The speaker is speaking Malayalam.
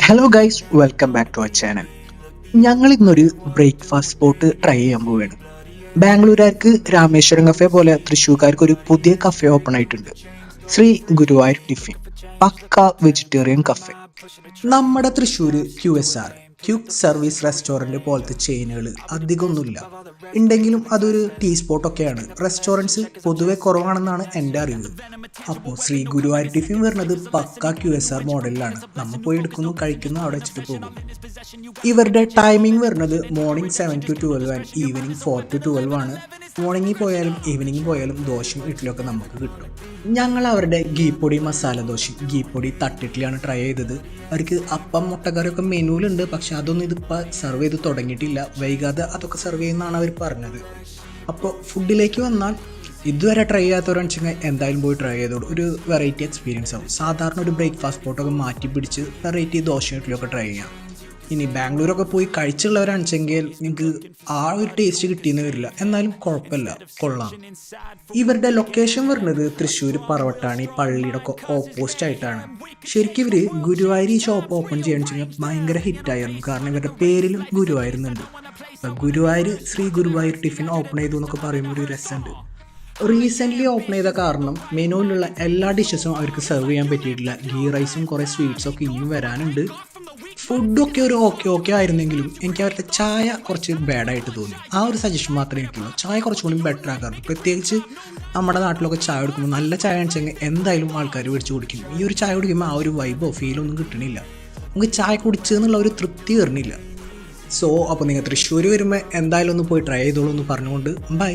Hello guys, welcome back to our channel. ഞങ്ങൾ ഇന്നൊരു ബ്രേക്ക്ഫാസ്റ്റ് സ്പോട്ട് ട്രൈ ചെയ്യാൻ പോവുകയാണ്. ബാംഗ്ലൂരുകാർക്ക് രാമേശ്വരം കഫേ പോലെ തൃശ്ശൂർക്കാർക്ക് ഒരു പുതിയ കഫേ ഓപ്പൺ ആയിട്ടുണ്ട്. ശ്രീ ഗുരുവായൂർ ടിഫിൻ, പക്ക വെജിറ്റേറിയൻ കഫേ. നമ്മുടെ Thrissur QSR, quick service restaurant പോലത്തെ ചെയിനുകൾ അധികമൊന്നുമില്ല. ഉണ്ടെങ്കിലും അതൊരു ടീ സ്പോട്ടൊക്കെയാണ്. റെസ്റ്റോറൻറ്റ്സ് പൊതുവെ കുറവാണെന്നാണ് എൻ്റെ അറിവ്. അപ്പോൾ ശ്രീ ഗുരുവായൂർ ടിഫിൻ വരുന്നത് പക്ക QSR മോഡലിലാണ്. നമ്മൾ പോയി എടുക്കുന്നു, കഴിക്കുന്നു, അവിടെ വെച്ചിട്ട് പോകും. ഇവരുടെ ടൈമിംഗ് വരുന്നത് morning 7 to 12 and evening 4 to 12 ആണ്. മോർണിംഗിൽ പോയാലും ഈവനിങ് പോയാലും ദോശയും ഇഡ്ഡലിയൊക്കെ നമുക്ക് കിട്ടും. ഞങ്ങൾ അവരുടെ ഗീപ്പൊടി മസാല ദോശയും ഗീപ്പൊടി തട്ടിഡ്ഡലിയാണ് ട്രൈ ചെയ്തത്. അവർക്ക് അപ്പം മുട്ടക്കറിയൊക്കെ മെനുവിലുണ്ട്, പക്ഷെ അതൊന്നും ഇതിപ്പോൾ സെർവ് ചെയ്ത് തുടങ്ങിയിട്ടില്ല. വൈകാതെ അതൊക്കെ സെർവ് ചെയ്യുന്നതാണ് അവർ പറഞ്ഞത്. അപ്പോൾ ഫുഡിലേക്ക് വന്നാൽ ഇതുവരെ ട്രൈ ചെയ്യാത്തവരാണെന്ന് എന്തായാലും പോയി ട്രൈ ചെയ്തോളൂ. ഒരു വെറൈറ്റി എക്സ്പീരിയൻസ് ആവും. സാധാരണ ഒരു ബ്രേക്ക്ഫാസ്റ്റ് സ്പോട്ടൊക്കെ മാറ്റി പിടിച്ച് വെറൈറ്റി ദോശയും ഇഡ്ഡലിയൊക്കെ ട്രൈ ചെയ്യാം. ഇനി ബാംഗ്ലൂരൊക്കെ പോയി കഴിച്ചുള്ളവരാണെച്ചെങ്കിൽ നിങ്ങൾക്ക് ആ ഒരു ടേസ്റ്റ് കിട്ടിയെന്ന് വരില്ല, എന്നാലും കുഴപ്പമില്ല, കൊള്ളാം. ഇവരുടെ ലൊക്കേഷൻ വരുന്നത് തൃശ്ശൂർ പറവട്ടാണി പള്ളിയുടെ ഒക്കെ ഓപ്പോസിറ്റ് ആയിട്ടാണ്. ശരിക്കും ഇവർ ഗുരുവായൂർ ഈ ഷോപ്പ് ഓപ്പൺ ചെയ്യാന്ന് വെച്ച് കഴിഞ്ഞാൽ ഭയങ്കര ഹിറ്റായിരുന്നു. കാരണം ഇവരുടെ പേരിലും ഗുരുവായൂരുന്നുണ്ട്. ഗുരുവായൂർ ശ്രീ ഗുരുവായൂർ ടിഫിൻ ഓപ്പൺ ചെയ്തു എന്നൊക്കെ പറയുമ്പോൾ ഒരു രസമുണ്ട്. റീസെൻ്റ്ലി ഓപ്പൺ ചെയ്ത കാരണം മെനുവിലുള്ള എല്ലാ ഡിഷസും അവർക്ക് സെർവ് ചെയ്യാൻ പറ്റിയിട്ടില്ല. ഗീ റൈസും കുറേ സ്വീറ്റ്സൊക്കെ ഇനിയും വരാനുണ്ട്. ഫുഡൊക്കെ ഒരു ഓക്കെ ആയിരുന്നെങ്കിലും എനിക്ക് അവരുടെ ചായ കുറച്ച് ബാഡായിട്ട് തോന്നി. ആ ഒരു സജഷൻ മാത്രമേ എനിക്കുള്ളൂ. ചായ കുറച്ചുകൂടി ബെറ്റർ ആക്കാറുണ്ട്. പ്രത്യേകിച്ച് നമ്മുടെ നാട്ടിലൊക്കെ ചായ കുടിക്കുമ്പോൾ നല്ല ചായ വെച്ചെങ്കിൽ എന്തായാലും ആൾക്കാർ മേടിച്ച് കുടിക്കും. ഈ ഒരു ചായ കുടിക്കുമ്പോൾ ആ ഒരു വൈബോ ഫീലോ ഒന്നും കിട്ടണില്ല. നമുക്ക് ചായ കുടിച്ചെന്നുള്ള ഒരു തൃപ്തി വരണില്ല. അപ്പോൾ നിങ്ങൾ തൃശ്ശൂർ വരുമ്പോൾ എന്തായാലും ഒന്ന് പോയി ട്രൈ ചെയ്തോളൂ എന്ന് പറഞ്ഞുകൊണ്ട് ബൈ.